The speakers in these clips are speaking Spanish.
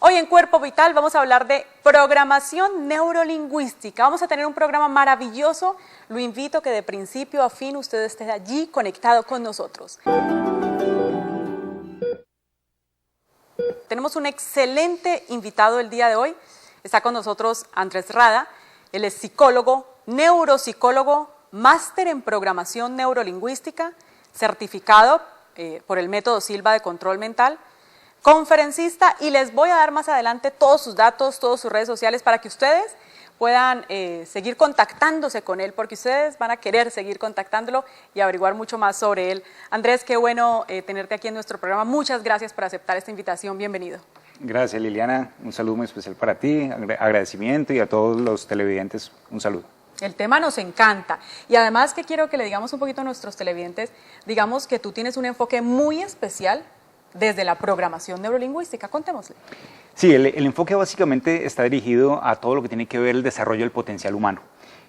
Hoy en Cuerpo Vital vamos a hablar de programación neurolingüística. Vamos a tener un programa maravilloso. Lo invito a que de principio a fin usted esté allí conectado con nosotros. Tenemos un excelente invitado el día de hoy. Está con nosotros Andrés Rada. Él es psicólogo, neuropsicólogo, máster en programación neurolingüística, certificado por el método Silva de control mental, conferencista, y les voy a dar más adelante todos sus datos, todas sus redes sociales para que ustedes puedan seguir contactándose con él, porque ustedes van a querer seguir contactándolo y averiguar mucho más sobre él. Andrés, qué bueno tenerte aquí en nuestro programa. Muchas gracias por aceptar esta invitación. Bienvenido. Gracias, Liliana. Un saludo muy especial para ti, agradecimiento, y a todos los televidentes un saludo. El tema nos encanta y además que quiero que le digamos un poquito a nuestros televidentes, digamos que tú tienes un enfoque muy especial desde la programación neurolingüística. Contémosle. Sí, el enfoque básicamente está dirigido a todo lo que tiene que ver el desarrollo del potencial humano.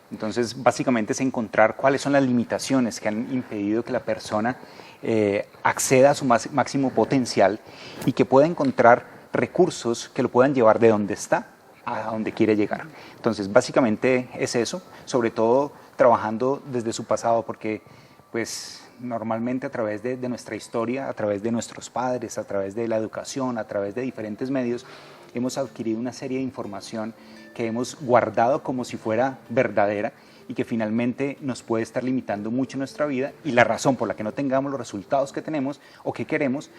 Entonces, básicamente es encontrar cuáles son las limitaciones que han impedido que la persona acceda a su máximo potencial y que pueda encontrar recursos que lo puedan llevar de donde está a donde quiere llegar. Entonces, básicamente es eso, sobre todo trabajando desde su pasado, porque pues normalmente a través de nuestra historia, a través de nuestros padres, a través de la educación, a través de diferentes medios, hemos adquirido una serie de información que hemos guardado como si fuera verdadera y que finalmente nos puede estar limitando mucho nuestra vida, y la razón por la que no tengamos los resultados que tenemos o que queremos,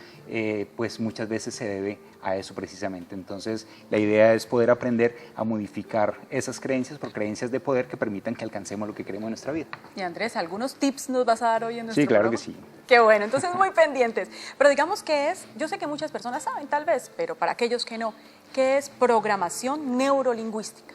pues muchas veces se debe a eso precisamente. Entonces la idea es poder aprender a modificar esas creencias por creencias de poder que permitan que alcancemos lo que queremos en nuestra vida. Y Andrés, ¿algunos tips nos vas a dar hoy en nuestro Sí, claro programa? que sí. Qué bueno, entonces muy pendientes. Pero digamos que es, yo sé que muchas personas saben tal vez, pero para aquellos que no, ¿qué es programación neurolingüística?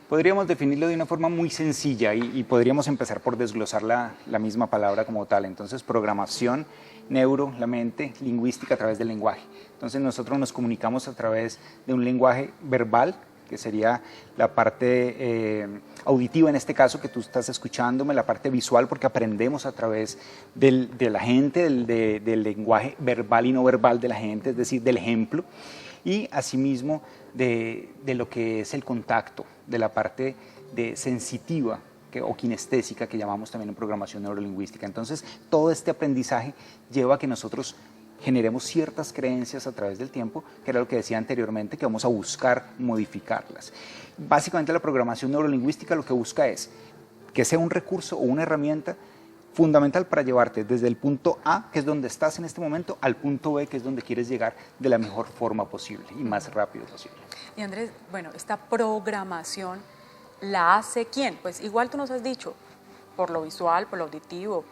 Podríamos definirlo de una forma muy sencilla y podríamos empezar por desglosar la misma palabra como tal. Entonces, programación, neuro, la mente, lingüística a través del lenguaje. Entonces, nosotros nos comunicamos a través de un lenguaje verbal, que sería la parte auditiva en este caso, que tú estás escuchándome, la parte visual, porque aprendemos a través de la gente, del lenguaje verbal y no verbal de la gente, es decir, del ejemplo, y asimismo de lo que es el contacto, de la parte sensitiva o kinestésica, que llamamos también en programación neurolingüística. Entonces, todo este aprendizaje lleva a que nosotros generemos ciertas creencias a través del tiempo, que era lo que decía anteriormente, que vamos a buscar modificarlas. Básicamente la programación neurolingüística lo que busca es que sea un recurso o una herramienta fundamental para llevarte desde el punto A, que es donde estás en este momento, al punto B, que es donde quieres llegar de la mejor forma posible y más rápido posible. Y Andrés, bueno, esta programación ¿la hace quién? Pues igual tú nos has dicho, por lo visual, por lo auditivo,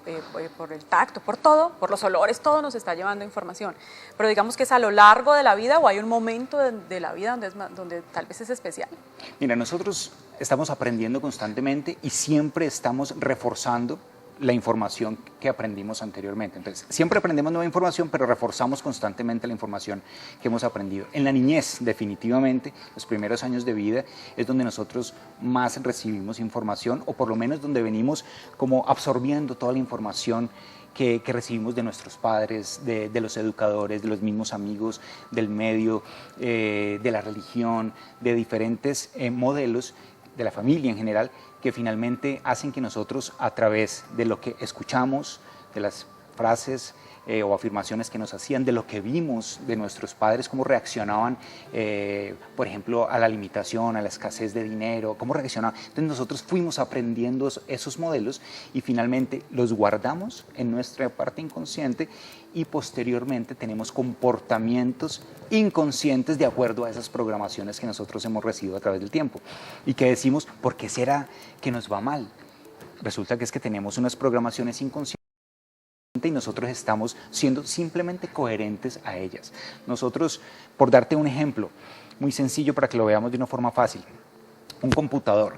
por el tacto, por todo, por los olores, todo nos está llevando información. Pero digamos que es a lo largo de la vida, o hay un momento de la vida donde tal vez es especial. Mira, nosotros estamos aprendiendo constantemente y siempre estamos reforzando la información que aprendimos anteriormente. Entonces, siempre aprendemos nueva información, pero reforzamos constantemente la información que hemos aprendido. En la niñez, definitivamente, los primeros años de vida es donde nosotros más recibimos información, o por lo menos donde venimos como absorbiendo toda la información que recibimos de nuestros padres, de los educadores, de los mismos amigos, del medio, de la religión, de diferentes modelos, de la familia en general, que finalmente hacen que nosotros, a través de lo que escuchamos, de las frases o afirmaciones que nos hacían, de lo que vimos de nuestros padres, cómo reaccionaban, por ejemplo, a la limitación, a la escasez de dinero, cómo reaccionaban. Entonces nosotros fuimos aprendiendo esos modelos y finalmente los guardamos en nuestra parte inconsciente, y posteriormente tenemos comportamientos inconscientes de acuerdo a esas programaciones que nosotros hemos recibido a través del tiempo. Y que decimos, ¿por qué será que nos va mal? Resulta que es que tenemos unas programaciones inconscientes y nosotros estamos siendo simplemente coherentes a ellas. Nosotros, por darte un ejemplo muy sencillo para que lo veamos de una forma fácil, un computador,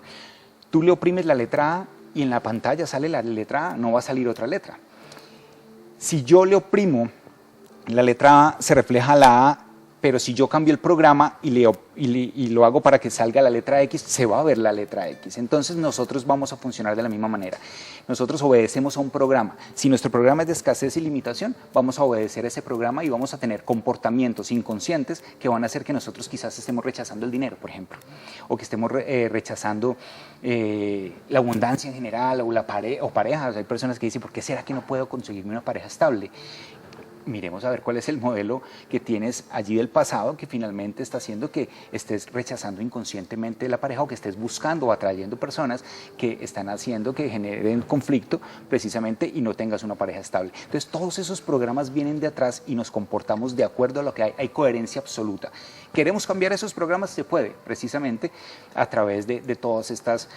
tú le oprimes la letra A y en la pantalla sale la letra A, no va a salir otra letra. Si yo le oprimo la letra A, se refleja la A pero si yo cambio el programa y lo hago para que salga la letra X, se va a ver la letra X. Entonces nosotros vamos a funcionar de la misma manera. Nosotros obedecemos a un programa. Si nuestro programa es de escasez y limitación, vamos a obedecer a ese programa y vamos a tener comportamientos inconscientes que van a hacer que nosotros quizás estemos rechazando el dinero, por ejemplo, o que estemos rechazando la abundancia en general o pareja. O sea, hay personas que dicen, ¿por qué será que no puedo conseguirme una pareja estable? Miremos a ver cuál es el modelo que tienes allí del pasado que finalmente está haciendo que estés rechazando inconscientemente la pareja o que estés buscando o atrayendo personas que están haciendo que generen conflicto precisamente y no tengas una pareja estable. Entonces todos esos programas vienen de atrás y nos comportamos de acuerdo a lo que hay coherencia absoluta. ¿Queremos cambiar esos programas? Se puede, precisamente a través de todas estas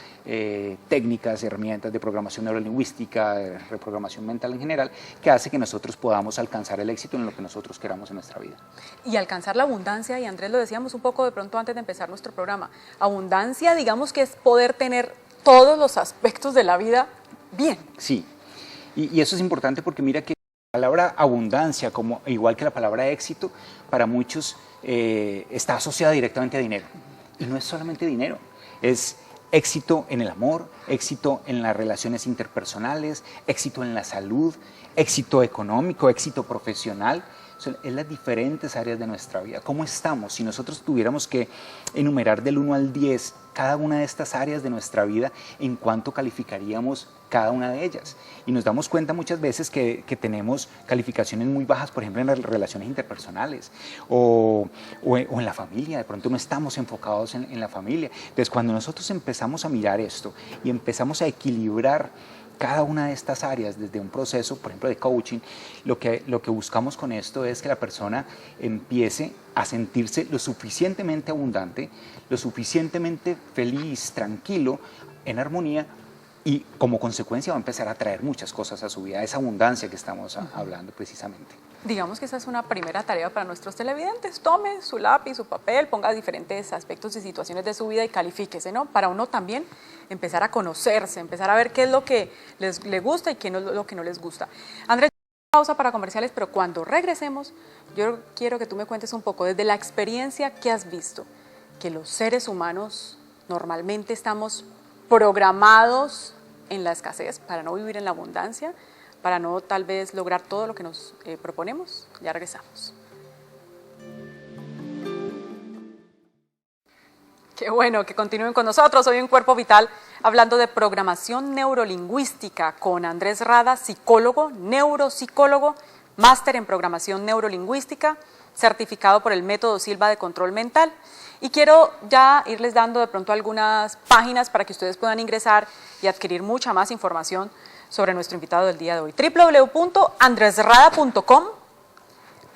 técnicas, herramientas de programación neurolingüística, de reprogramación mental en general, que hace que nosotros podamos alcanzar el éxito en lo que nosotros queramos en nuestra vida. Y alcanzar la abundancia, y Andrés lo decíamos un poco de pronto antes de empezar nuestro programa, abundancia digamos que es poder tener todos los aspectos de la vida bien. Sí, y eso es importante porque mira que la palabra abundancia, como igual que la palabra éxito, para muchos está asociada directamente a dinero. Y no es solamente dinero, es éxito en el amor, éxito en las relaciones interpersonales, éxito en la salud, éxito económico, éxito profesional. Son las diferentes áreas de nuestra vida. ¿Cómo estamos? Si nosotros tuviéramos que enumerar del 1 al 10 cada una de estas áreas de nuestra vida, ¿en cuánto calificaríamos cada una de ellas? Y nos damos cuenta muchas veces que tenemos calificaciones muy bajas, por ejemplo, en las relaciones interpersonales o en la familia. De pronto no estamos enfocados en la familia. Entonces, cuando nosotros empezamos a mirar esto y empezamos a equilibrar cada una de estas áreas desde un proceso, por ejemplo, de coaching, lo que buscamos con esto es que la persona empiece a sentirse lo suficientemente abundante, lo suficientemente feliz, tranquilo, en armonía, y como consecuencia va a empezar a traer muchas cosas a su vida, esa abundancia que estamos hablando precisamente. Digamos que esa es una primera tarea para nuestros televidentes. Tome su lápiz, su papel, ponga diferentes aspectos y situaciones de su vida y califíquese, ¿no? Para uno también empezar a conocerse, empezar a ver qué es lo que le gusta y qué es lo que no les gusta. Andrés, pausa para comerciales, pero cuando regresemos, yo quiero que tú me cuentes un poco desde la experiencia que has visto, que los seres humanos normalmente estamos programados en la escasez para no vivir en la abundancia, para no tal vez lograr todo lo que nos proponemos. Ya regresamos. Qué bueno que continúen con nosotros. Hoy en Cuerpo Vital hablando de programación neurolingüística con Andrés Rada, psicólogo, neuropsicólogo, máster en programación neurolingüística, certificado por el método Silva de control mental. Y quiero ya irles dando de pronto algunas páginas para que ustedes puedan ingresar y adquirir mucha más información sobre nuestro invitado del día de hoy. www.andresrada.com,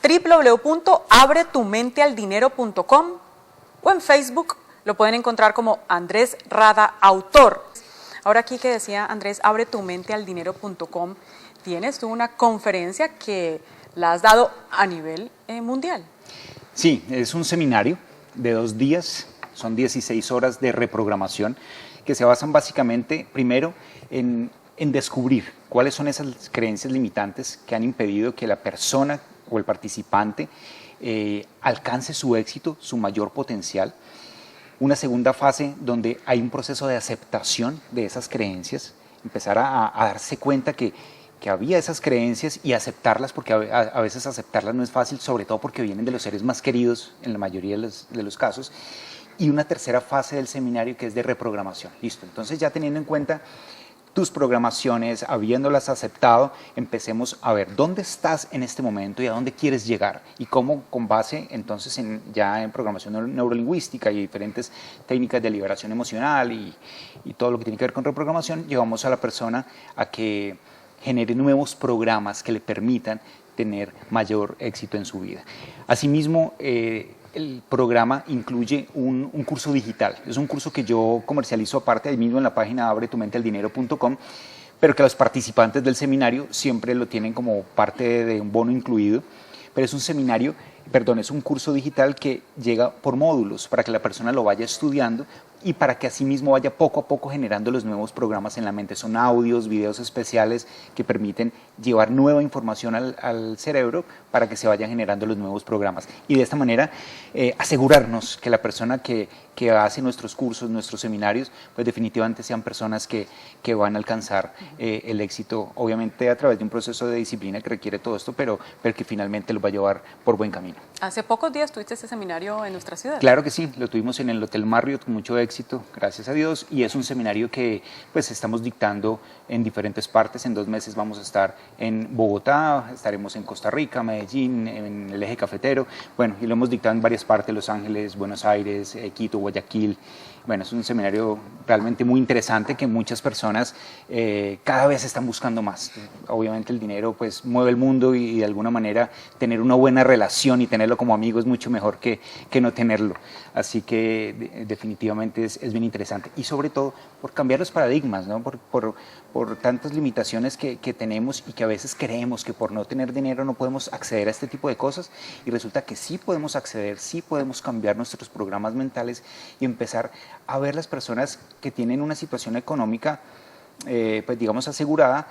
www.abretumentealdinero.com o en Facebook lo pueden encontrar como Andrés Rada Autor. Ahora aquí que decía Andrés, abretumentealdinero.com, tienes tú una conferencia que la has dado a nivel mundial. Sí, es un seminario de 2 días, son 16 horas de reprogramación que se basan básicamente primero en descubrir cuáles son esas creencias limitantes que han impedido que la persona o el participante alcance su éxito, su mayor potencial. Una segunda fase donde hay un proceso de aceptación de esas creencias, empezar a darse cuenta que había esas creencias y aceptarlas, porque a veces aceptarlas no es fácil, sobre todo porque vienen de los seres más queridos en la mayoría de los casos. Y una tercera fase del seminario que es de reprogramación. Listo, entonces ya teniendo en cuenta tus programaciones, habiéndolas aceptado, empecemos a ver dónde estás en este momento y a dónde quieres llegar y cómo con base entonces ya en programación neurolingüística y diferentes técnicas de liberación emocional y todo lo que tiene que ver con reprogramación, llevamos a la persona a que genere nuevos programas que le permitan tener mayor éxito en su vida. Asimismo, el programa incluye un curso digital. Es un curso que yo comercializo aparte ahí mismo en la página abretumentealdinero.com, pero que los participantes del seminario siempre lo tienen como parte de un bono incluido. Pero es un curso digital que llega por módulos para que la persona lo vaya estudiando y para que asimismo vaya poco a poco generando los nuevos programas en la mente. Son audios, videos especiales que permiten llevar nueva información al cerebro para que se vayan generando los nuevos programas. Y de esta manera asegurarnos que la persona que hace nuestros cursos, nuestros seminarios, pues definitivamente sean personas que van a alcanzar el éxito, obviamente a través de un proceso de disciplina que requiere todo esto, pero que finalmente los va a llevar por buen camino. Hace pocos días tuviste ese seminario en nuestra ciudad. Claro que sí, lo tuvimos en el Hotel Marriott con mucho éxito, gracias a Dios, y es un seminario que pues estamos dictando en diferentes partes. En 2 meses vamos a estar en Bogotá, estaremos en Costa Rica, Medellín, en el eje cafetero, bueno, y lo hemos dictado en varias partes, Los Ángeles, Buenos Aires, Quito, Guayaquil. Bueno, es un seminario realmente muy interesante que muchas personas cada vez están buscando más. Obviamente el dinero pues mueve el mundo y de alguna manera tener una buena relación y tenerlo como amigo es mucho mejor que no tenerlo. Así que definitivamente es bien interesante y sobre todo por cambiar los paradigmas, ¿no? por tantas limitaciones que tenemos y que a veces creemos que por no tener dinero no podemos acceder a este tipo de cosas y resulta que sí podemos acceder, sí podemos cambiar nuestros programas mentales y empezar a ver las personas que tienen una situación económica pues digamos asegurada,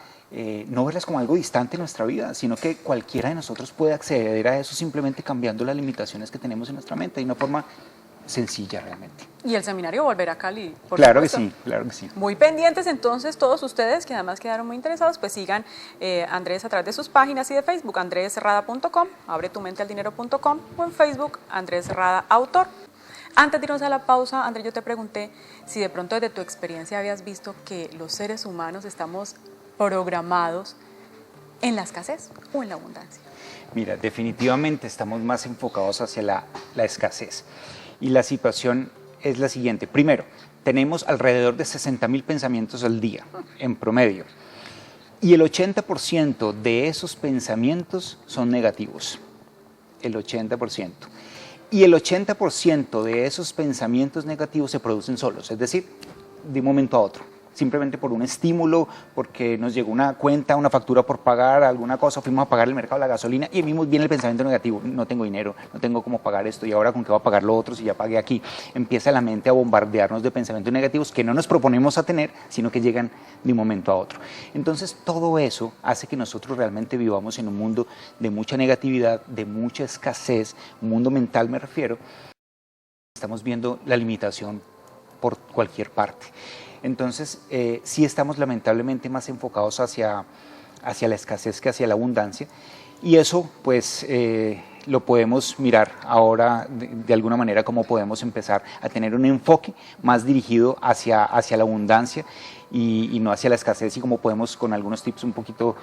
no verlas como algo distante en nuestra vida, sino que cualquiera de nosotros puede acceder a eso simplemente cambiando las limitaciones que tenemos en nuestra mente de una forma sencilla realmente. Y el seminario volverá a Cali, por Claro supuesto. que sí, claro que sí. Muy pendientes entonces todos ustedes que además quedaron muy interesados, pues sigan Andrés a través de sus páginas y de Facebook, andresrada.com, abretumentealdinero.com o en Facebook, Andrés Rada Autor. Antes de irnos a la pausa, Andrés, yo te pregunté si de pronto desde tu experiencia habías visto que los seres humanos estamos programados en la escasez o en la abundancia. Mira, definitivamente estamos más enfocados hacia la escasez. Y la situación es la siguiente. Primero, tenemos alrededor de 60.000 pensamientos al día, en promedio. Y el 80% de esos pensamientos son negativos. El 80%. Y el 80% de esos pensamientos negativos se producen solos, es decir, de un momento a otro. Simplemente por un estímulo, porque nos llegó una cuenta, una factura por pagar alguna cosa, fuimos a pagar el mercado, la gasolina, y vimos bien el pensamiento negativo, no tengo dinero, no tengo cómo pagar esto, y ahora con qué voy a pagar lo otro si ya pagué aquí. Empieza la mente a bombardearnos de pensamientos negativos que no nos proponemos a tener, sino que llegan de un momento a otro. Entonces todo eso hace que nosotros realmente vivamos en un mundo de mucha negatividad, de mucha escasez, un mundo mental me refiero. Estamos viendo la limitación por cualquier parte. Entonces, sí estamos lamentablemente más enfocados hacia la escasez que hacia la abundancia y eso pues lo podemos mirar ahora de alguna manera como podemos empezar a tener un enfoque más dirigido hacia la abundancia y no hacia la escasez y como podemos con algunos tips un poquito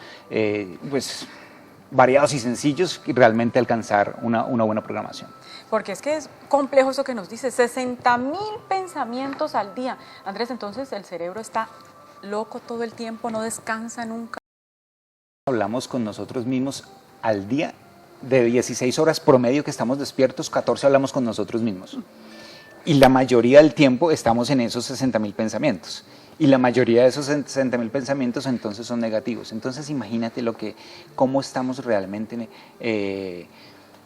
pues variados y sencillos y realmente alcanzar una buena programación. Porque es que es complejo eso que nos dice, 60.000 pensamientos al día. Andrés, entonces el cerebro está loco todo el tiempo, no descansa nunca. Hablamos con nosotros mismos al día, de 16 horas promedio que estamos despiertos, 14 hablamos con nosotros mismos. Y la mayoría del tiempo estamos en esos 60.000 pensamientos. Y la mayoría de esos 60.000 pensamientos entonces son negativos. Entonces imagínate cómo estamos realmente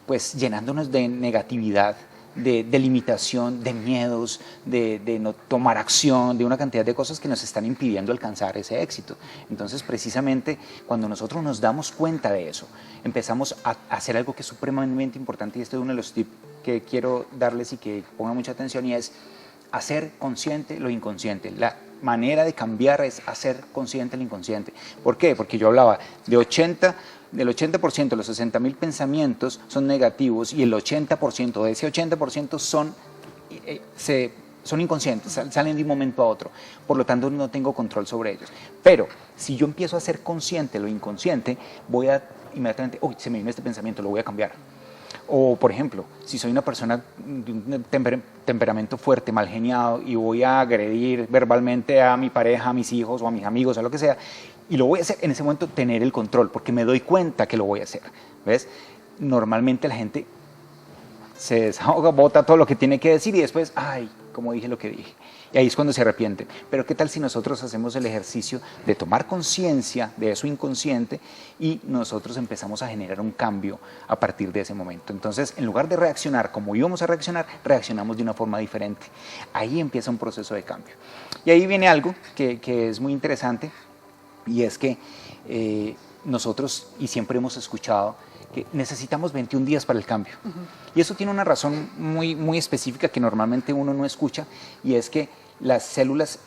pues llenándonos de negatividad, de limitación, de miedos, de no tomar acción, de una cantidad de cosas que nos están impidiendo alcanzar ese éxito. Entonces precisamente cuando nosotros nos damos cuenta de eso, empezamos a hacer algo que es supremamente importante y este es uno de los tips que quiero darles y que pongan mucha atención y es hacer consciente lo inconsciente. La manera de cambiar es hacer consciente lo inconsciente. ¿Por qué? Porque yo hablaba del 80%, los 60.000 pensamientos son negativos y el 80% de ese 80% son inconscientes, salen de un momento a otro, por lo tanto no tengo control sobre ellos. Pero si yo empiezo a hacer consciente lo inconsciente, voy a inmediatamente, se me vino este pensamiento, lo voy a cambiar. O, por ejemplo, si soy una persona de un temperamento fuerte, mal geniado, y voy a agredir verbalmente a mi pareja, a mis hijos o a mis amigos, a lo que sea, y lo voy a hacer, en ese momento tener el control, porque me doy cuenta que lo voy a hacer. ¿Ves? Normalmente la gente se desahoga, bota todo lo que tiene que decir y después, ay, cómo dije lo que dije. Y ahí es cuando se arrepienten. Pero ¿qué tal si nosotros hacemos el ejercicio de tomar conciencia de eso inconsciente y nosotros empezamos a generar un cambio a partir de ese momento? Entonces, en lugar de reaccionar como íbamos a reaccionar, reaccionamos de una forma diferente. Ahí empieza un proceso de cambio. Y ahí viene algo que es muy interesante, y es que nosotros, y siempre hemos escuchado, que necesitamos 21 días para el cambio. Y eso tiene una razón muy específica que normalmente uno no escucha, y es que las células,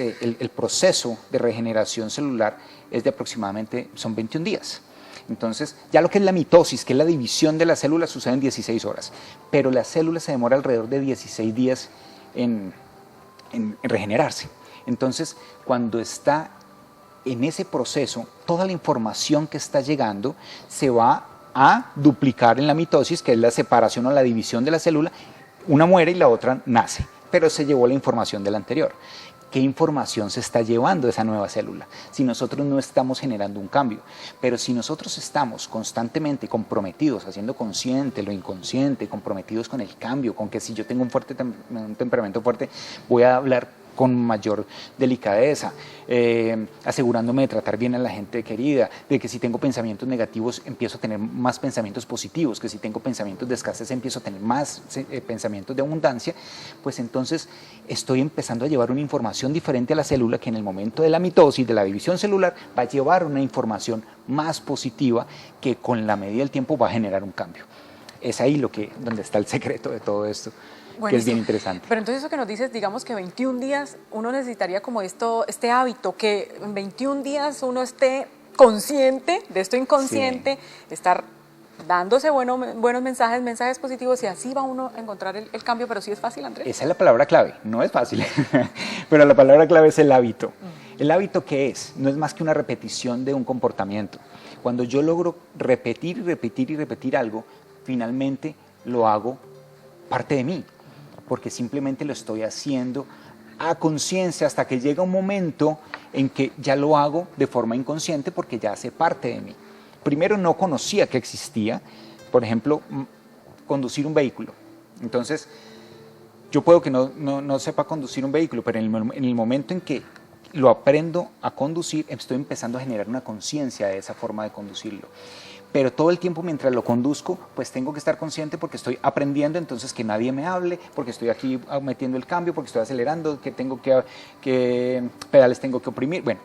el proceso de regeneración celular es de aproximadamente, son 21 días. Entonces, ya lo que es la mitosis, que es la división de las células, sucede en 16 horas, pero la célula se demora alrededor de 16 días en regenerarse. Entonces, cuando está en ese proceso, toda la información que está llegando se va a duplicar en la mitosis, que es la separación o la división de la célula. Una muere y la otra nace, pero se llevó la información de la anterior. ¿Qué información se está llevando esa nueva célula? Si nosotros no estamos generando un cambio, pero si nosotros estamos constantemente comprometidos, haciendo consciente lo inconsciente, comprometidos con el cambio, con que si yo tengo un temperamento fuerte, voy a hablar con mayor delicadeza, asegurándome de tratar bien a la gente querida, de que si tengo pensamientos negativos empiezo a tener más pensamientos positivos, que si tengo pensamientos de escasez empiezo a tener más pensamientos de abundancia, pues entonces estoy empezando a llevar una información diferente a la célula, que en el momento de la mitosis, de la división celular, va a llevar una información más positiva que con la medida del tiempo va a generar un cambio. Es ahí donde está el secreto de todo esto. Buenísimo. Que es bien interesante. Pero entonces eso que nos dices, digamos que 21 días uno necesitaría como este hábito, que en 21 días uno esté consciente de esto inconsciente, sí, estar dándose buenos mensajes positivos, y así va uno a encontrar el cambio. Pero sí es fácil, Andrés. Esa es la palabra clave, no es fácil, pero la palabra clave es el hábito. ¿El hábito qué es? No es más que una repetición de un comportamiento. Cuando yo logro repetir y repetir y repetir algo, finalmente lo hago parte de mí, porque simplemente lo estoy haciendo a conciencia hasta que llega un momento en que ya lo hago de forma inconsciente porque ya hace parte de mí. Primero no conocía que existía, por ejemplo, conducir un vehículo. Entonces, yo puedo que no sepa conducir un vehículo, pero en el momento en que lo aprendo a conducir, estoy empezando a generar una conciencia de esa forma de conducirlo. Pero todo el tiempo mientras lo conduzco, pues tengo que estar consciente porque estoy aprendiendo, entonces que nadie me hable, porque estoy aquí metiendo el cambio, porque estoy acelerando, que pedales tengo que oprimir, bueno.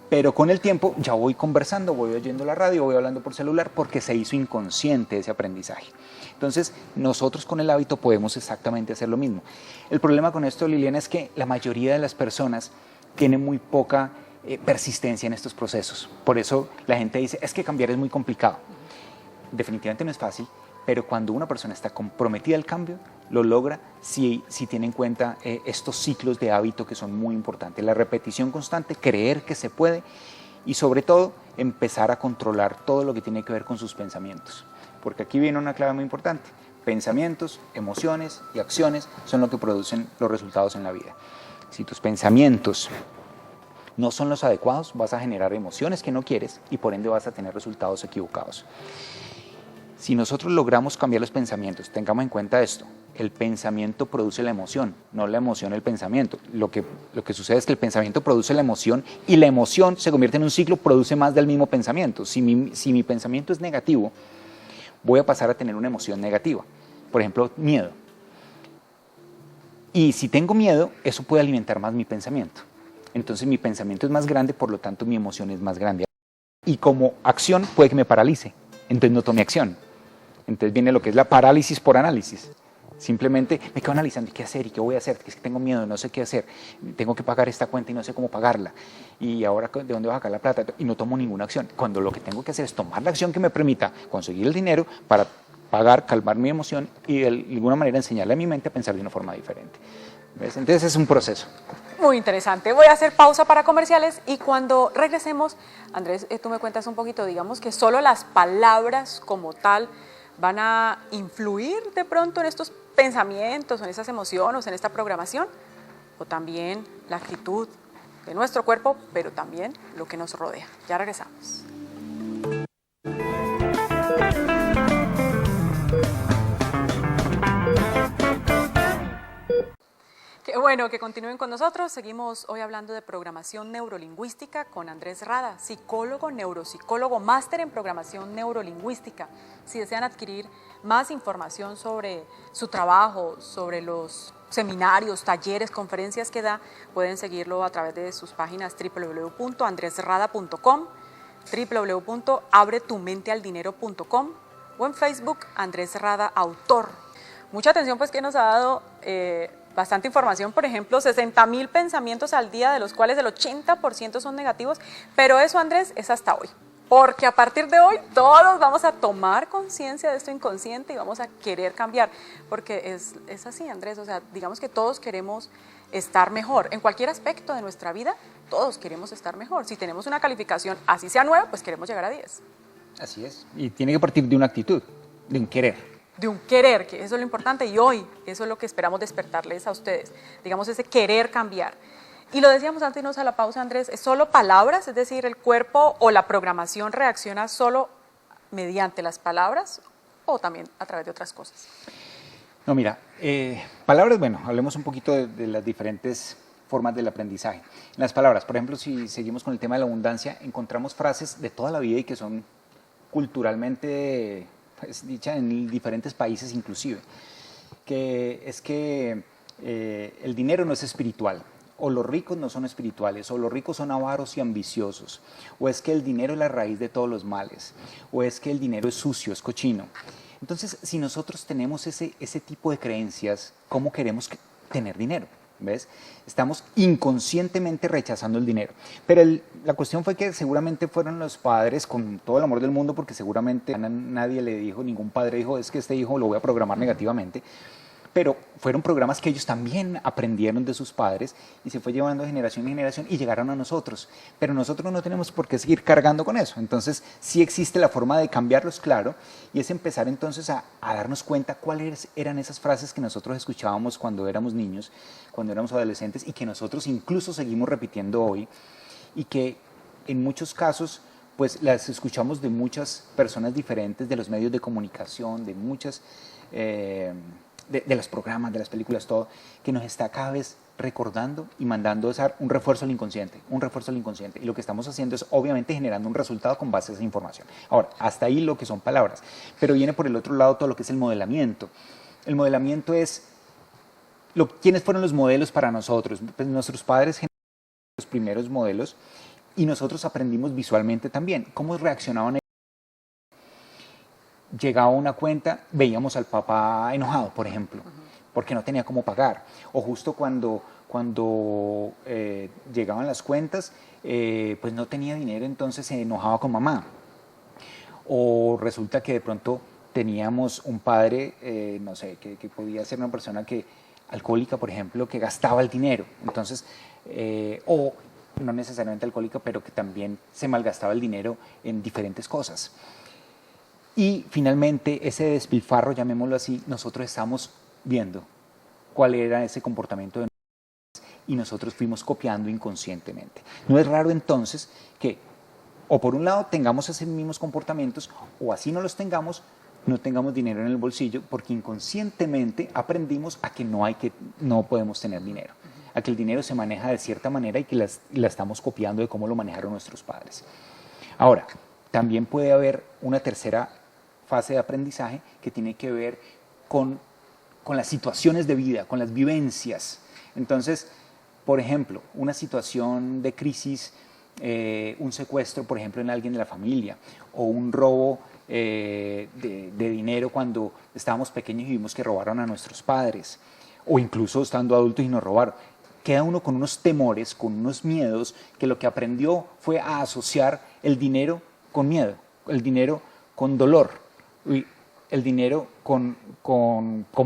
Pero con el tiempo ya voy conversando, voy oyendo la radio, voy hablando por celular, porque se hizo inconsciente ese aprendizaje. Entonces, nosotros con el hábito podemos exactamente hacer lo mismo. El problema con esto, Liliana, es que la mayoría de las personas tienen muy poca persistencia en estos procesos. Por eso la gente dice, es que cambiar es muy complicado. Definitivamente no es fácil, pero cuando una persona está comprometida al cambio, lo logra si tiene en cuenta estos ciclos de hábito que son muy importantes. La repetición constante, creer que se puede, y sobre todo empezar a controlar todo lo que tiene que ver con sus pensamientos. Porque aquí viene una clave muy importante. Pensamientos, emociones y acciones son lo que producen los resultados en la vida. Si tus pensamientos no son los adecuados, vas a generar emociones que no quieres y por ende vas a tener resultados equivocados. Si nosotros logramos cambiar los pensamientos, tengamos en cuenta esto, el pensamiento produce la emoción, no la emoción el pensamiento. Lo que sucede es que el pensamiento produce la emoción y la emoción se convierte en un ciclo, produce más del mismo pensamiento. Si mi pensamiento es negativo, voy a pasar a tener una emoción negativa. Por ejemplo, miedo. Y si tengo miedo, eso puede alimentar más mi pensamiento. Entonces mi pensamiento es más grande, por lo tanto mi emoción es más grande. Y como acción puede que me paralice, entonces no tome acción. Entonces viene lo que es la parálisis por análisis. Simplemente me quedo analizando qué hacer y qué voy a hacer, es que tengo miedo, no sé qué hacer, tengo que pagar esta cuenta y no sé cómo pagarla, y ahora de dónde voy a sacar la plata, y no tomo ninguna acción. Cuando lo que tengo que hacer es tomar la acción que me permita conseguir el dinero para pagar, calmar mi emoción y de alguna manera enseñarle a mi mente a pensar de una forma diferente. ¿Ves? Entonces es un proceso. Muy interesante. Voy a hacer pausa para comerciales y cuando regresemos, Andrés, tú me cuentas un poquito, digamos que solo las palabras como tal van a influir de pronto en estos pensamientos, en esas emociones, en esta programación, o también la actitud de nuestro cuerpo, pero también lo que nos rodea. Ya regresamos. bueno, que continúen con nosotros. Seguimos hoy hablando de programación neurolingüística con Andrés Rada, psicólogo, neuropsicólogo, máster en programación neurolingüística. Si desean adquirir más información sobre su trabajo, sobre los seminarios, talleres, conferencias que da, pueden seguirlo a través de sus páginas www.andresrada.com, www.abretumentealdinero.com o en Facebook Andrés Rada Autor. Mucha atención pues que nos ha dado bastante información, por ejemplo, 60.000 pensamientos al día, de los cuales el 80% son negativos, pero eso, Andrés, es hasta hoy. Porque a partir de hoy todos vamos a tomar conciencia de esto inconsciente y vamos a querer cambiar, porque es así, Andrés, o sea, digamos que todos queremos estar mejor, en cualquier aspecto de nuestra vida, todos queremos estar mejor. Si tenemos una calificación, así sea 9, pues queremos llegar a 10. Así es, y tiene que partir de una actitud, de un querer. De un querer, que eso es lo importante, y hoy eso es lo que esperamos despertarles a ustedes, digamos ese querer cambiar. Y lo decíamos antes de irnos a la pausa, Andrés, ¿es solo palabras? Es decir, ¿el cuerpo o la programación reacciona solo mediante las palabras o también a través de otras cosas? No, mira, palabras, bueno, hablemos un poquito de las diferentes formas del aprendizaje. En las palabras, por ejemplo, si seguimos con el tema de la abundancia, encontramos frases de toda la vida y que son culturalmente pues, dichas en diferentes países inclusive, que es que el dinero no es espiritual, o los ricos no son espirituales, o los ricos son avaros y ambiciosos, o es que el dinero es la raíz de todos los males, o es que el dinero es sucio, es cochino. Entonces, si nosotros tenemos ese tipo de creencias, ¿cómo queremos tener dinero? ¿Ves? Estamos inconscientemente rechazando el dinero. Pero la cuestión fue que seguramente fueron los padres, con todo el amor del mundo, porque seguramente nadie le dijo, ningún padre dijo, es que este hijo lo voy a programar negativamente, pero fueron programas que ellos también aprendieron de sus padres y se fue llevando de generación en generación y llegaron a nosotros. Pero nosotros no tenemos por qué seguir cargando con eso. Entonces, sí existe la forma de cambiarlos, claro, y es empezar entonces a darnos cuenta cuáles eran esas frases que nosotros escuchábamos cuando éramos niños, cuando éramos adolescentes y que nosotros incluso seguimos repitiendo hoy y que en muchos casos pues las escuchamos de muchas personas diferentes, de los medios de comunicación, de muchas... de los programas, de las películas, todo, que nos está cada vez recordando y mandando un refuerzo al inconsciente, un refuerzo al inconsciente. Y lo que estamos haciendo es obviamente generando un resultado con base a esa información. Ahora, hasta ahí lo que son palabras, pero viene por el otro lado todo lo que es el modelamiento. El modelamiento es, ¿quiénes fueron los modelos para nosotros? Pues nuestros padres generaron los primeros modelos y nosotros aprendimos visualmente también. ¿Cómo reaccionaban ellos? Llegaba una cuenta, veíamos al papá enojado, por ejemplo, porque no tenía cómo pagar. O justo cuando llegaban las cuentas, pues no tenía dinero, entonces se enojaba con mamá. O resulta que de pronto teníamos un padre, no sé, que podía ser una persona alcohólica, por ejemplo, que gastaba el dinero. Entonces, o no necesariamente alcohólica, pero que también se malgastaba el dinero en diferentes cosas. Y finalmente ese despilfarro, llamémoslo así, nosotros estamos viendo cuál era ese comportamiento de nosotros y nosotros fuimos copiando inconscientemente. No es raro entonces que o por un lado tengamos esos mismos comportamientos o así no los tengamos, no tengamos dinero en el bolsillo porque inconscientemente aprendimos a que no podemos tener dinero, a que el dinero se maneja de cierta manera y que la estamos copiando de cómo lo manejaron nuestros padres. Ahora, también puede haber una tercera fase de aprendizaje que tiene que ver con las situaciones de vida, con las vivencias. Entonces, por ejemplo, una situación de crisis, un secuestro, por ejemplo, en alguien de la familia, o un robo de dinero cuando estábamos pequeños y vimos que robaron a nuestros padres, o incluso estando adultos y nos robaron. Queda uno con unos temores, con unos miedos, que lo que aprendió fue a asociar el dinero con miedo, el dinero con dolor, el dinero con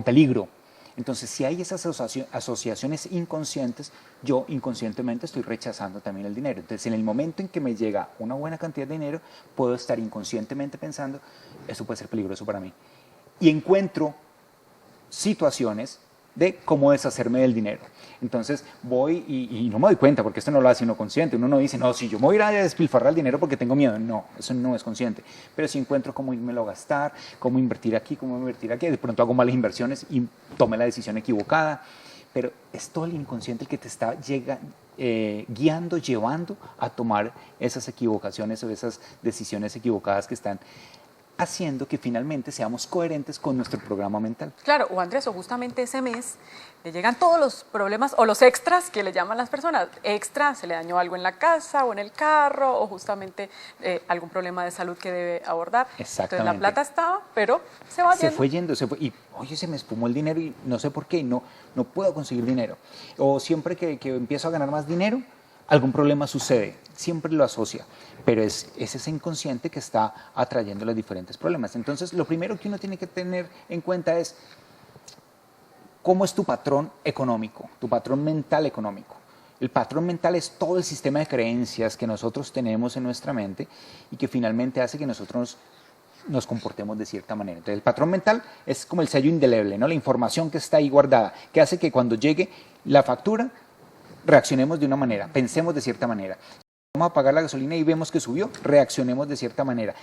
peligro. Entonces, si hay esas asociaciones inconscientes, yo inconscientemente estoy rechazando también el dinero. Entonces, en el momento en que me llega una buena cantidad de dinero, puedo estar inconscientemente pensando, eso puede ser peligroso para mí. Y encuentro situaciones de cómo deshacerme del dinero. Entonces voy y no me doy cuenta, porque esto no lo hace uno consciente. Uno no dice, no, si yo me voy a ir a despilfarrar el dinero porque tengo miedo. No, eso no es consciente. Pero si encuentro cómo irmelo a gastar, cómo invertir aquí, de pronto hago malas inversiones y tomé la decisión equivocada. pero es todo el inconsciente el que te está guiando, llevando a tomar esas equivocaciones o esas decisiones equivocadas que están haciendo que finalmente seamos coherentes con nuestro programa mental. Claro, o Andrés, o justamente ese mes le llegan todos los problemas o los extras que le llaman las personas. Extra, se le dañó algo en la casa o en el carro o justamente algún problema de salud que debe abordar. Exactamente. Entonces la plata estaba, pero se va yendo. Se fue yendo, y oye, se me espumó el dinero y no sé por qué, no puedo conseguir dinero. O siempre que empiezo a ganar más dinero, algún problema sucede, siempre lo asocia, pero es ese inconsciente que está atrayendo los diferentes problemas. Entonces, lo primero que uno tiene que tener en cuenta es cómo es tu patrón económico, tu patrón mental económico. El patrón mental es todo el sistema de creencias que nosotros tenemos en nuestra mente y que finalmente hace que nosotros nos comportemos de cierta manera. Entonces, el patrón mental es como el sello indeleble, ¿no? La información que está ahí guardada, que hace que cuando llegue la factura, reaccionemos de una manera, pensemos de cierta manera. Vamos a pagar la gasolina y vemos que subió, reaccionemos de cierta manera.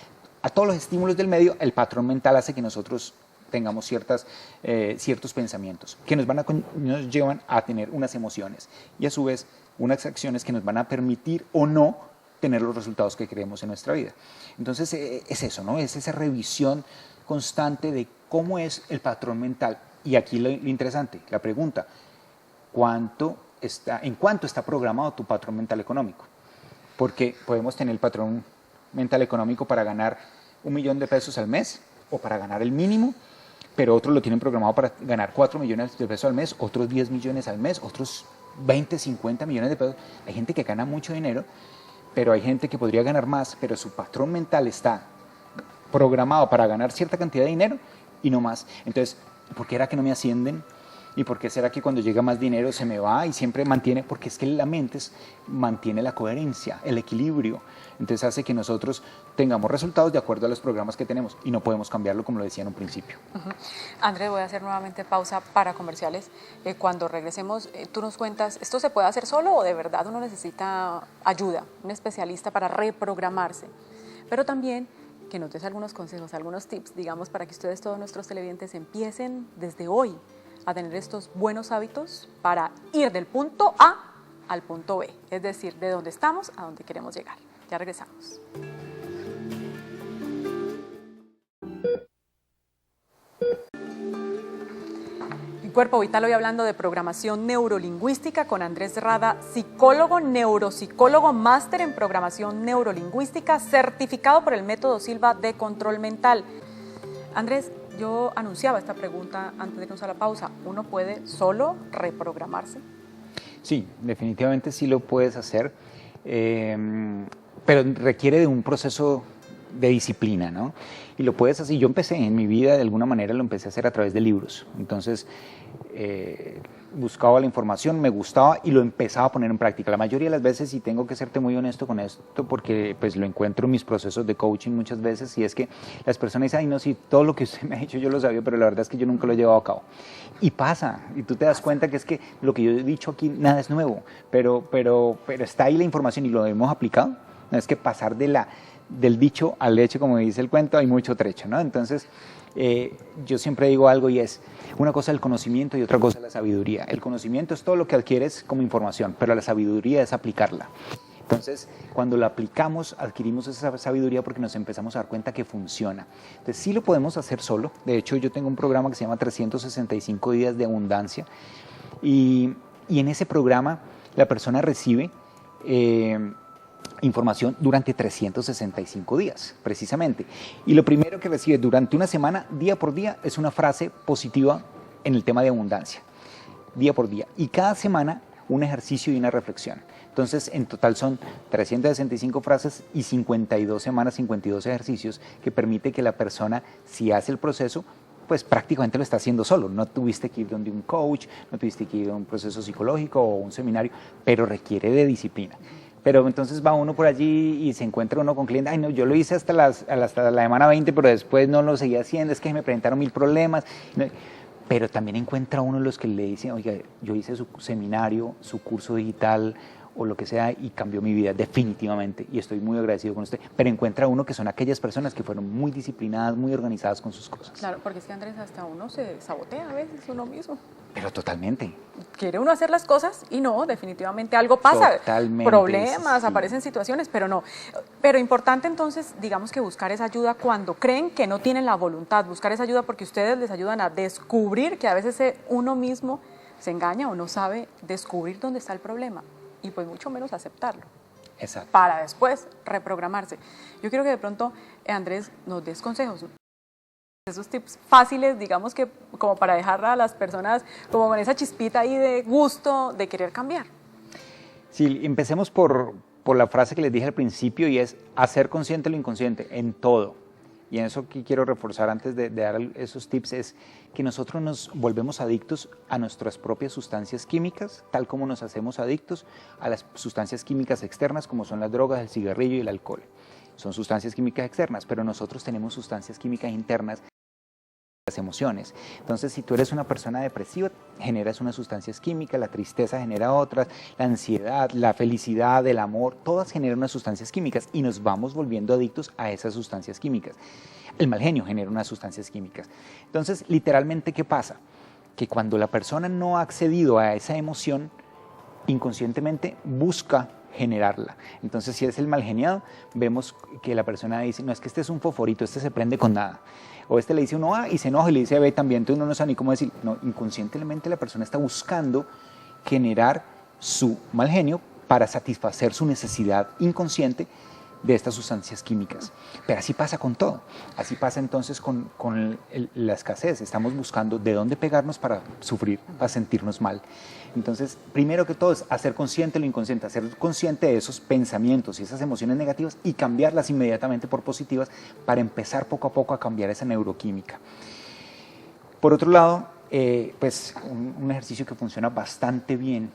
A todos los estímulos del medio, el patrón mental hace que nosotros tengamos ciertos pensamientos que nos llevan a tener unas emociones y a su vez unas acciones que nos van a permitir o no tener los resultados que queremos en nuestra vida. Entonces es eso, ¿no? Es esa revisión constante de cómo es el patrón mental. Y aquí lo interesante, la pregunta, ¿en cuánto está programado tu patrón mental económico? Porque podemos tener el patrón mental económico para ganar $1.000.000 al mes o para ganar el mínimo, pero otros lo tienen programado para ganar 4 millones de pesos al mes, otros 10 millones al mes, otros 20, 50 millones de pesos. Hay gente que gana mucho dinero, pero hay gente que podría ganar más, pero su patrón mental está programado para ganar cierta cantidad de dinero y no más. Entonces, ¿por qué era que no me ascienden? ¿Y por qué será que cuando llega más dinero se me va y siempre mantiene? Porque es que la mente mantiene la coherencia, el equilibrio. Entonces hace que nosotros tengamos resultados de acuerdo a los programas que tenemos y no podemos cambiarlo como lo decía en un principio. Andrés, voy a hacer nuevamente pausa para comerciales. Cuando regresemos, tú nos cuentas, ¿esto se puede hacer solo o de verdad uno necesita ayuda, un especialista para reprogramarse? Pero también que nos des algunos consejos, algunos tips, digamos, para que ustedes, todos nuestros televidentes, empiecen desde hoy a tener estos buenos hábitos para ir del punto A al punto B, es decir, de donde estamos a donde queremos llegar. Ya regresamos. En Cuerpo Vital, hoy hablando de programación neurolingüística con Andrés Rada, psicólogo, neuropsicólogo, máster en programación neurolingüística, certificado por el método Silva de control mental. Andrés, yo anunciaba esta pregunta antes de irnos a la pausa. ¿Uno puede solo reprogramarse? Sí, definitivamente sí lo puedes hacer, pero requiere de un proceso de disciplina, ¿no? Y lo puedes hacer. Yo empecé en mi vida, de alguna manera lo empecé a hacer a través de libros. Entonces, buscaba la información, me gustaba y lo empezaba a poner en práctica. La mayoría de las veces, y tengo que serte muy honesto con esto, porque pues lo encuentro en mis procesos de coaching muchas veces, y es que las personas dicen, ay no, sí, todo lo que usted me ha dicho yo lo sabía, pero la verdad es que yo nunca lo he llevado a cabo. Y pasa, y tú te das cuenta que es que lo que yo he dicho aquí, nada es nuevo, pero está ahí la información y lo hemos aplicado. No es que pasar del dicho al hecho, como dice el cuento, hay mucho trecho, ¿no? Entonces, yo siempre digo algo y es una cosa el conocimiento y otra cosa la sabiduría. El conocimiento es todo lo que adquieres como información, pero la sabiduría es aplicarla. Entonces, cuando la aplicamos, adquirimos esa sabiduría porque nos empezamos a dar cuenta que funciona. Entonces, sí lo podemos hacer solo. De hecho, yo tengo un programa que se llama 365 días de abundancia y en ese programa la persona recibe información durante 365 días, precisamente. Y lo primero que recibe durante una semana, día por día, es una frase positiva en el tema de abundancia, día por día. Y cada semana un ejercicio y una reflexión. Entonces, en total son 365 frases y 52 semanas, 52 ejercicios que permite que la persona, si hace el proceso, pues prácticamente lo está haciendo solo. No tuviste que ir donde un coach, no tuviste que ir a un proceso psicológico o un seminario, pero requiere de disciplina. Pero entonces va uno por allí y se encuentra uno con clientes, ay no, yo lo hice hasta la semana 20, pero después no lo seguía haciendo, es que me presentaron 1000 problemas. Pero también encuentra uno los que le dicen, oiga, yo hice su seminario, su curso digital o lo que sea y cambió mi vida definitivamente y estoy muy agradecido con usted. Pero encuentra uno que son aquellas personas que fueron muy disciplinadas, muy organizadas con sus cosas. Claro, porque es que Andrés, hasta uno se sabotea a veces uno mismo. Pero totalmente. Quiere uno hacer las cosas y no, definitivamente algo pasa. Totalmente. Problemas, sí. Aparecen situaciones, pero no. Pero importante entonces, digamos que buscar esa ayuda cuando creen que no tienen la voluntad, buscar esa ayuda porque ustedes les ayudan a descubrir que a veces uno mismo se engaña o no sabe descubrir dónde está el problema y pues mucho menos aceptarlo. Exacto. Para después reprogramarse. Yo quiero que de pronto, Andrés, nos des consejos. Esos tips fáciles, digamos que como para dejar a las personas como con esa chispita ahí de gusto de querer cambiar. Sí, empecemos por la frase que les dije al principio y es hacer consciente lo inconsciente en todo. Y en eso que quiero reforzar antes de dar esos tips es que nosotros nos volvemos adictos a nuestras propias sustancias químicas, tal como nos hacemos adictos a las sustancias químicas externas como son las drogas, el cigarrillo y el alcohol. Son sustancias químicas externas, pero nosotros tenemos sustancias químicas internas, las emociones. Entonces, si tú eres una persona depresiva, generas unas sustancias químicas, la tristeza genera otras, la ansiedad, la felicidad, el amor, todas generan unas sustancias químicas y nos vamos volviendo adictos a esas sustancias químicas. El mal genio genera unas sustancias químicas. Entonces, literalmente, ¿qué pasa? Que cuando la persona no ha accedido a esa emoción, inconscientemente busca generarla. Entonces, si es el mal geniado, vemos que la persona dice, no, es que este es un fosforito, este se prende con nada. O este le dice uno A y se enoja y le dice B también, entonces uno no sabe ni cómo decir. No, inconscientemente la persona está buscando generar su mal genio para satisfacer su necesidad inconsciente de estas sustancias químicas. Pero así pasa con todo. Así pasa entonces con la escasez. Estamos buscando de dónde pegarnos para sufrir, para sentirnos mal. Entonces, primero que todo es hacer consciente lo inconsciente, hacer consciente de esos pensamientos y esas emociones negativas y cambiarlas inmediatamente por positivas para empezar poco a poco a cambiar esa neuroquímica. Por otro lado, pues un ejercicio que funciona bastante bien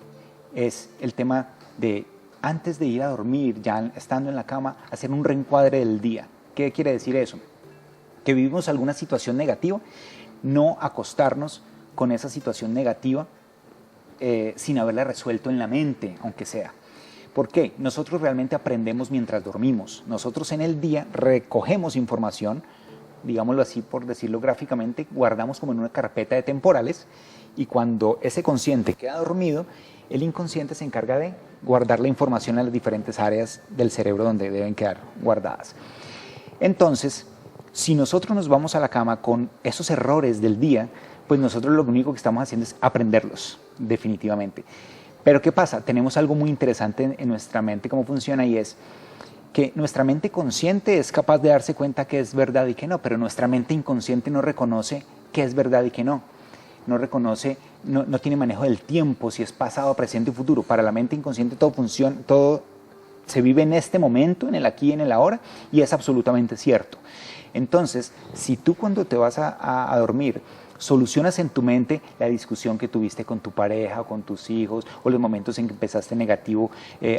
es el tema de antes de ir a dormir, ya estando en la cama, hacer un reencuadre del día. ¿Qué quiere decir eso? Que vivimos alguna situación negativa, no acostarnos con esa situación negativa sin haberla resuelto en la mente, aunque sea. ¿Por qué? Nosotros realmente aprendemos mientras dormimos. Nosotros en el día recogemos información, digámoslo así, por decirlo gráficamente, guardamos como en una carpeta de temporales y cuando ese consciente queda dormido, el inconsciente se encarga de guardar la información en las diferentes áreas del cerebro donde deben quedar guardadas. Entonces, si nosotros nos vamos a la cama con esos errores del día, pues nosotros lo único que estamos haciendo es aprenderlos, definitivamente. Pero ¿qué pasa? Tenemos algo muy interesante en nuestra mente, cómo funciona, y es que nuestra mente consciente es capaz de darse cuenta que es verdad y que no, pero nuestra mente inconsciente no reconoce qué es verdad y qué no. No reconoce, no tiene manejo del tiempo, si es pasado, presente y futuro. Para la mente inconsciente todo funciona, todo se vive en este momento, en el aquí y en el ahora, y es absolutamente cierto. Entonces, si tú cuando te vas a dormir solucionas en tu mente la discusión que tuviste con tu pareja o con tus hijos, o los momentos en que empezaste negativo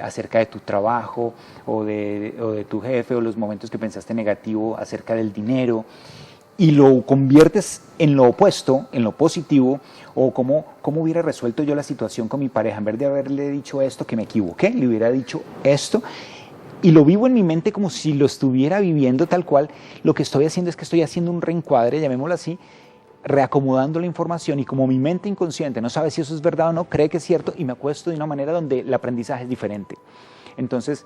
acerca de tu trabajo o de tu jefe, o los momentos que pensaste negativo acerca del dinero, y lo conviertes en lo opuesto, en lo positivo, o cómo hubiera resuelto yo la situación con mi pareja, en vez de haberle dicho esto, que me equivoqué, le hubiera dicho esto, y lo vivo en mi mente como si lo estuviera viviendo tal cual. Lo que estoy haciendo es que estoy haciendo un reencuadre, llamémoslo así, reacomodando la información, y como mi mente inconsciente no sabe si eso es verdad o no, cree que es cierto, y me acuesto de una manera donde el aprendizaje es diferente. Entonces,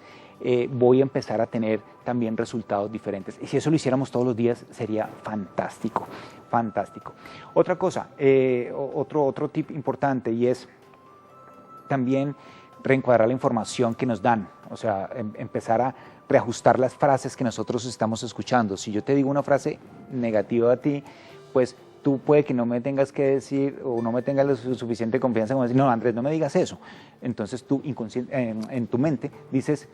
voy a empezar a tener también resultados diferentes. Y si eso lo hiciéramos todos los días, sería fantástico, fantástico. Otra cosa, otro tip importante, y es también reencuadrar la información que nos dan, o sea, empezar a reajustar las frases que nosotros estamos escuchando. Si yo te digo una frase negativa a ti, pues tú puede que no me tengas que decir o no me tengas la suficiente confianza como decir, no, Andrés, no me digas eso. Entonces tú en tu mente dices,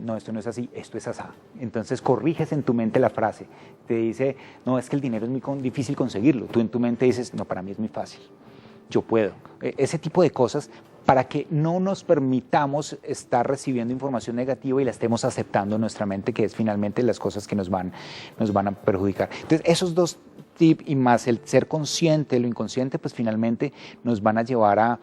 no, esto no es así, esto es asá. Entonces corriges en tu mente la frase. Te dice, no, es que el dinero es muy difícil conseguirlo. Tú en tu mente dices, no, para mí es muy fácil, yo puedo. Ese tipo de cosas para que no nos permitamos estar recibiendo información negativa y la estemos aceptando en nuestra mente, que es finalmente las cosas que nos van a perjudicar. Entonces, esos dos tips y más el ser consciente, lo inconsciente, pues finalmente nos van a llevar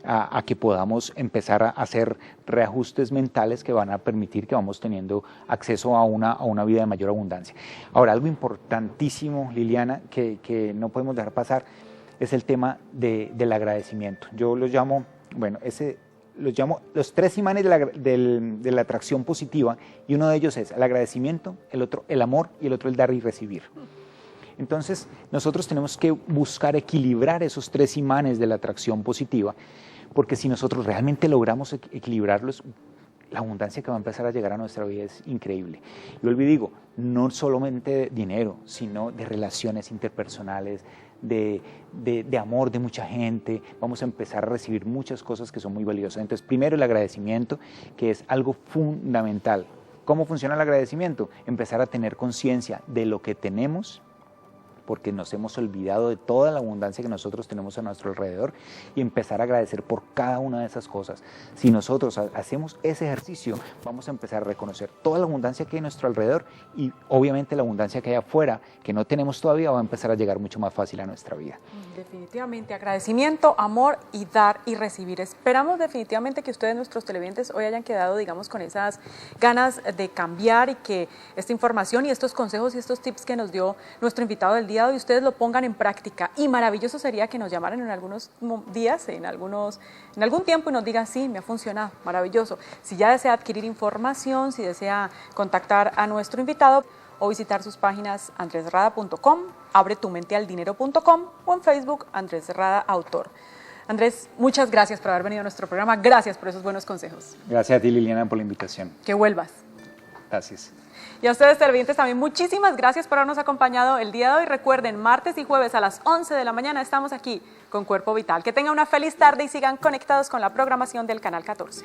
a que podamos empezar a hacer reajustes mentales que van a permitir que vamos teniendo acceso a una vida de mayor abundancia. Ahora, algo importantísimo, Liliana, que no podemos dejar pasar, es el tema del agradecimiento. Yo los llamo, bueno, los llamo los 3 imanes de la atracción positiva, y uno de ellos es el agradecimiento, el otro el amor y el otro el dar y recibir. Entonces, nosotros tenemos que buscar equilibrar esos 3 imanes de la atracción positiva, porque si nosotros realmente logramos equilibrarlos, la abundancia que va a empezar a llegar a nuestra vida es increíble. Y vuelvo y digo, no solamente de dinero, sino de relaciones interpersonales, de amor de mucha gente. Vamos a empezar a recibir muchas cosas que son muy valiosas. Entonces, primero el agradecimiento, que es algo fundamental. ¿Cómo funciona el agradecimiento? Empezar a tener conciencia de lo que tenemos, porque nos hemos olvidado de toda la abundancia que nosotros tenemos a nuestro alrededor, y empezar a agradecer por cada una de esas cosas. Si nosotros hacemos ese ejercicio, vamos a empezar a reconocer toda la abundancia que hay a nuestro alrededor, y obviamente la abundancia que hay afuera, que no tenemos todavía, va a empezar a llegar mucho más fácil a nuestra vida. Definitivamente, agradecimiento, amor y dar y recibir. Esperamos definitivamente que ustedes, nuestros televidentes, hoy hayan quedado, digamos, con esas ganas de cambiar, y que esta información y estos consejos y estos tips que nos dio nuestro invitado del día de hoy, ustedes lo pongan en práctica. Y maravilloso sería que nos llamaran en algunos días, en algún tiempo, y nos digan, sí, me ha funcionado, maravilloso. Si ya desea adquirir información, si desea contactar a nuestro invitado o visitar sus páginas andresrada.com, abretumentealdinero.com, o en Facebook Andrés Rada Autor. Andrés, muchas gracias por haber venido a nuestro programa. Gracias por esos buenos consejos. Gracias a ti, Liliana, por la invitación. Que vuelvas. Gracias. Y a ustedes, televidentes, también muchísimas gracias por habernos acompañado el día de hoy. Recuerden, martes y jueves a las 11 de la mañana estamos aquí con Cuerpo Vital. Que tengan una feliz tarde y sigan conectados con la programación del Canal 14.